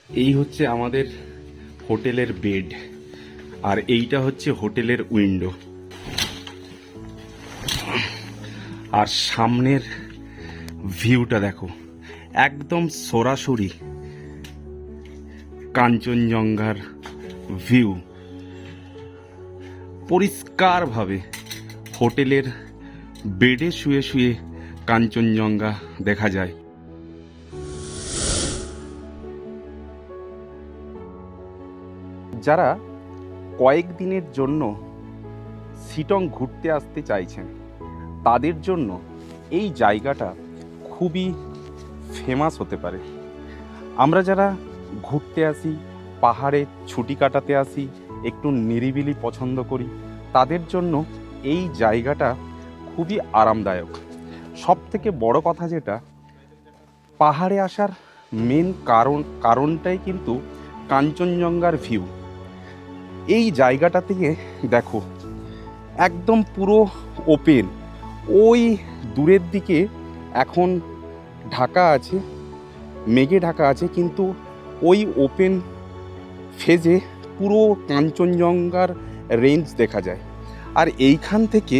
এই হচ্ছে আমাদের হোটেলের বেড, আর এইটা হচ্ছে হোটেলের উইন্ডো। আর সামনের ভিউটা দেখো, একদম সরাসরি কাঞ্চনজঙ্ঘার ভিউ। পরিষ্কারভাবে হোটেলের বেডে শুয়ে শুয়ে কাঞ্চনজঙ্ঘা দেখা যায়। যারা কয়েকদিনের জন্য শিটং ঘুরতে আসতে চাইছেন তাদের জন্য এই জায়গাটা খুবই ফেমাস হতে পারে। আমরা যারা ঘুরতে আসি, পাহাড়ে ছুটি কাটাতে আসি, একটু নিরিবিলি পছন্দ করি, তাদের জন্য এই জায়গাটা খুবই আরামদায়ক। সব থেকে বড় কথা যেটা, পাহাড়ে আসার মেন কারণটাই কিন্তু কাঞ্চনজঙ্ঘার ভিউ। এই জায়গাটা থেকে দেখো একদম পুরো ওপেন, ওই দূরের দিকে এখন ঢাকা আছে, মেঘে ঢাকা আছে, কিন্তু ওই ওপেন ফেজে পুরো কাঞ্চনজঙ্ঘার রেঞ্জ দেখা যায়। আর এইখান থেকে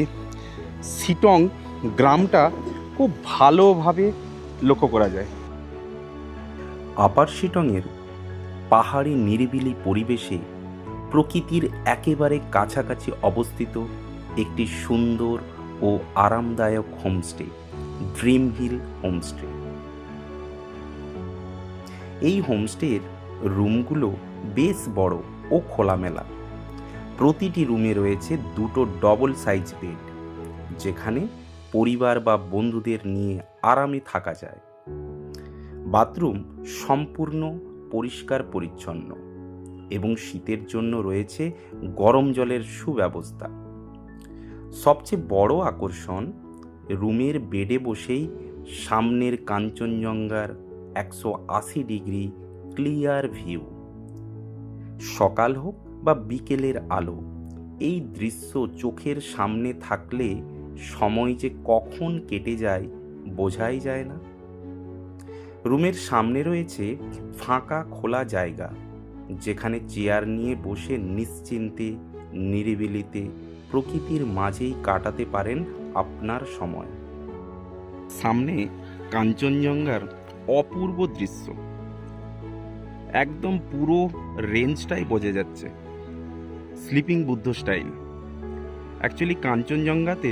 শিটং গ্রামটা খুব ভালোভাবে লক্ষ্য করা যায়। আপার শিটংয়ের পাহাড়ি নিরিবিলি পরিবেশে প্রকৃতির একেবারে কাছাকাছি অবস্থিত একটি সুন্দর ও আরামদায়ক হোমস্টে, ড্রিম হিল হোমস্টে। এই হোমস্টের রুমগুলো বেশ বড় ও খোলামেলা। প্রতিটি রুমে রয়েছে দুটো ডবল সাইজ বেড, যেখানে পরিবার বা বন্ধুদের নিয়ে আরামে থাকা যায়। বাথরুম সম্পূর্ণ পরিষ্কার পরিচ্ছন্ন এবং শীতের জন্য রয়েছে গরম জলের সুব্যবস্থা। সবচেয়ে বড় আকর্ষণ, রুমের বেডে বসেই সামনের কাঞ্চনজঙ্ঘার 180 ডিগ্রি ক্লিয়ার ভিউ। সকাল হোক বা বিকেলের আলো, এই দৃশ্য চোখের সামনে থাকলে সময় যে কখন কেটে যায় বোঝাই যায় না। রুমের সামনে রয়েছে ফাঁকা খোলা জায়গা, যেখানে চেয়ার নিয়ে বসে নিশ্চিন্তে নিরিবিলিতে প্রকৃতির মাঝেই কাটাতে পারেন আপনার সময়। সামনে কাঞ্চনজঙ্ঘার অপূর্ব দৃশ্য, একদম পুরো রেঞ্জটাই বোঝা যাচ্ছে। Sleeping Buddha style. অ্যাকচুয়ালি কাঞ্চনজঙ্ঘাতে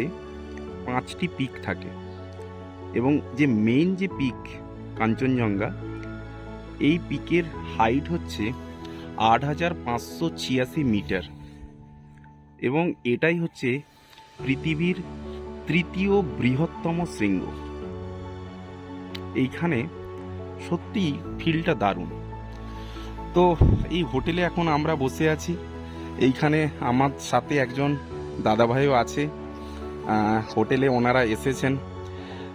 5টি পিক থাকে, এবং যে মেইন যে পিক কাঞ্চনজঙ্ঘা, এই পিকের হাইট হচ্ছে 8586 মিটার, এবং এটাই হচ্ছে পৃথিবীর তৃতীয় বৃহত্তম শৃঙ্গ। এইখানে সত্যি ফিলটা দারুণ। তো এই হোটেলে এখন আমরা বসে আছি, এইখানে আমার সাথে একজন দাদাভাইও আছে। হোটেলে ওনারা এসেছেন।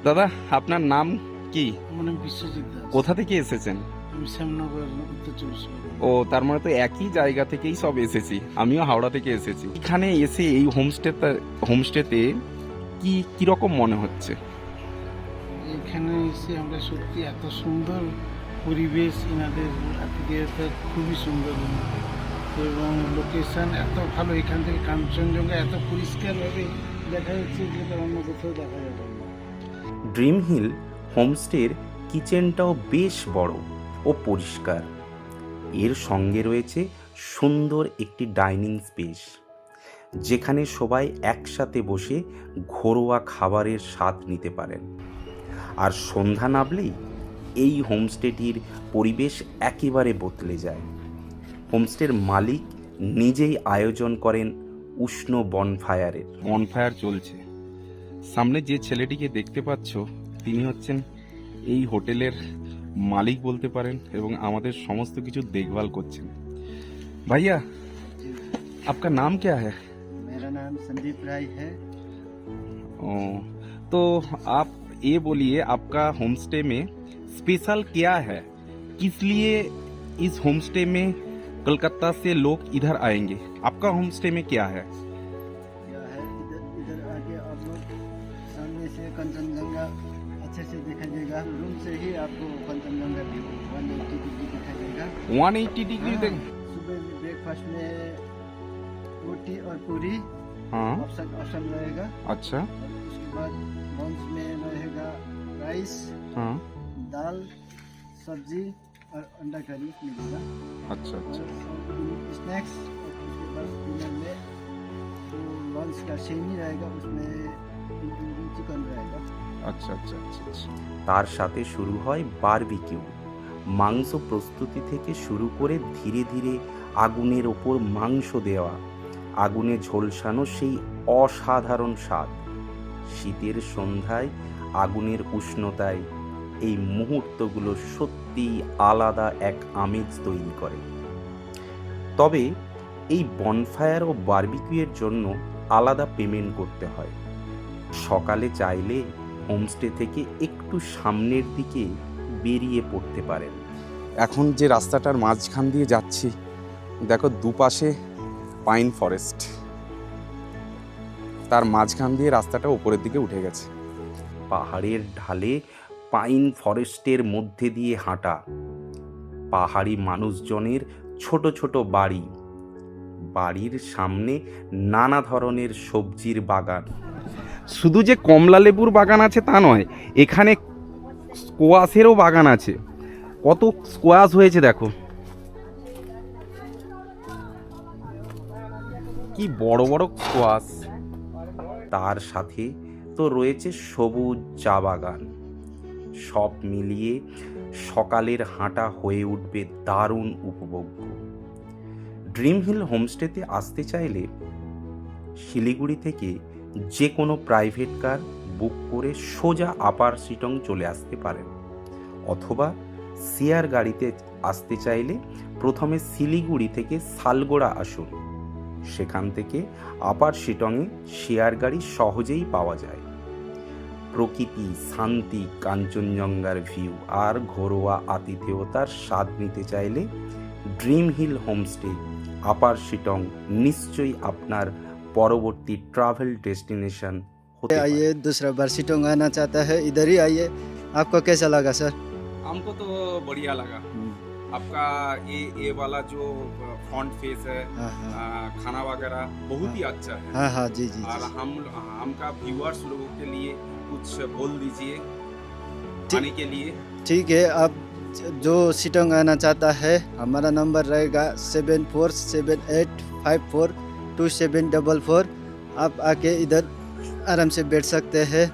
দাদা, আপনার নাম কি? আমার নাম বিশ্বজিৎ দাস। কোথা থেকে এসেছেন? আমি শ্যামনগর, উত্তর চব্বিশ পরগনা। ও, তার মানে তো একই জায়গা থেকেই সব এসেছি। আমিও হাওড়া থেকে এসেছি। এখানে এসে এই হোমস্টেতে কি কিরকম মনে হচ্ছে? এখানে এসে আমরা সত্যি এত সুন্দর পরিবেশ, এনাদের আতিথেয়তা খুবই সুন্দর এবং লোকেশন এত ভালো। এখান থেকে কাঞ্চনজঙ্ঘা এত পরিষ্কারভাবে দেখা যাচ্ছে, যেটা অন্য কোথাও দেখা যাবে না। ড্রিম হিল হোমস্টের কিচেনটাও বেশ বড় ও পরিষ্কার। এর সঙ্গে রয়েছে সুন্দর একটি ডাইনিং স্পেস, যেখানে সবাই একসাথে বসে ঘরোয়া খাবারের স্বাদ নিতে পারেন। আর সন্ধ্যা নামলেই এই হোমস্টেটির পরিবেশ একেবারে বদলে যায়। হোমস্টের মালিক নিজেই আয়োজন করেন উষ্ণ বনফায়ার চলছে। সামনে যে ছেলেটিকে দেখতে পাচ্ছ, তিনি হচ্ছেন এই হোটেলের মালিক বলতে পারেন, এবং আমাদের সমস্ত কিছু দেখভাল করছেন। ভাইয়া, आपका नाम क्या है? मेरा नाम संदीप राय है। ओ, तो आप ये बोलिए, आपका होमस्टे में स्पेशल क्या है? किस लिए इस होमस्टे में कलकत्ता से लोग इधर आएंगे? आपका होमस्टे में क्या है? इधर आके आप लोग सामने से कंचनजंगा अच्छे से दिखाई देगा। रूम से ही आपको कंचनजंगा व्यू 180 डिग्री दिखाई देगा। रहेगा। 180 डिग्री हाँ, देख। सुबह में ब्रेकफास्ट में रोटी और पूरी हाँ, ऑप्शन रहेगा। अच्छा। और उसके बाद लंच में रहेगा राइस, हाँ, दाल, सब्जी और अंडा करी मिलेगा। अच्छा अच्छा। और स्नैक्स, और उसके बाद डिनर में जो लंच का सेमी रहेगा उसमें चिकन रहेगा। अच्छा अच्छा अच्छा अच्छा। তার সাথে শুরু হয় বারবিকিউ। মাংস প্রস্তুতি থেকে শুরু করে ধীরে ধীরে আগুনের ওপর মাংস দেওয়া, আগুনে ঝলসানো সেই অসাধারণ স্বাদ। শীতের সন্ধ্যায় আগুনের উষ্ণতায় এই মুহূর্তগুলো সত্যিই আলাদা এক আমেজ তৈরি করে। তবে এই বনফায়ার ও বারবিকিউয়ের জন্য আলাদা পেমেন্ট করতে হয়। সকালে চাইলে হোমস্টে থেকে একটু সামনের দিকে বেরিয়ে পড়তে পারেন। এখন যে রাস্তাটার মাঝখান দিয়ে যাচ্ছি, দেখো দুপাশে পাইন ফরেস্ট, তার মাঝখান দিয়ে রাস্তাটা উপরের দিকে উঠে গেছে। পাহাড়ের ঢালে পাইন ফরেস্টের মধ্যে দিয়ে হাঁটা, পাহাড়ি মানুষজনের ছোট ছোট বাড়ি, বাড়ির সামনে নানা ধরনের সবজির বাগান। শুধু যে কমলা লেবুর বাগান আছে তা নয়, এখানে স্কোয়াশেরও বাগান আছে। কত স্কোয়াশ হয়েছে দেখো, কি বড় বড় স্কোয়াশ। তার সাথে তো রয়েছে সবুজ চা বাগান। সব মিলিয়ে সকালের হাঁটা হয়ে উঠবে দারুণ উপভোগ্য। ড্রিম হিল হোমস্টেতে আসতে চাইলে শিলিগুড়ি থেকে যে কোনো প্রাইভেট কার বুক করে সোজা আপার শিটং চলে আসতে পারেন, অথবা শেয়ার গাড়িতে আসতে চাইলে প্রথমে শিলিগুড়ি থেকে শালগোড়া আসুন, সেখান থেকে আপার শিটংয়ে শেয়ার গাড়ি সহজেই পাওয়া যায়। প্রকৃতি, শান্তি, কাঞ্চনজঙ্ঘার ভিউ আর ঘরোয়া আতিথেয়তার স্বাদ নিতে চাইলে ড্রিম হিল হোমস্টে আপার শিটং নিশ্চয়ই আপনার পরবর্তী ট্রাভেল ডেস্টিনেশন হতে পারে। आइए, दूसरा बार सिटोंग आना चाहता है, इधर ही आइए। आपको कैसा लगा सर? हमको तो बढ़िया लगा। आपका ये वाला जो फ्रंट फेस है, हाँ हाँ खाना वगैरह बहुत ही अच्छा है। हाँ हाँ, जी जी और जी। हमका व्यूअर्स लोगों के लिए कुछ बोल दीजिए आने के लिए। ठीक है, अब जो सिटोंग आना चाहता है हमारा नंबर रहेगा 7478542744। आप आके इधर आराम से बैठ सकते हैं।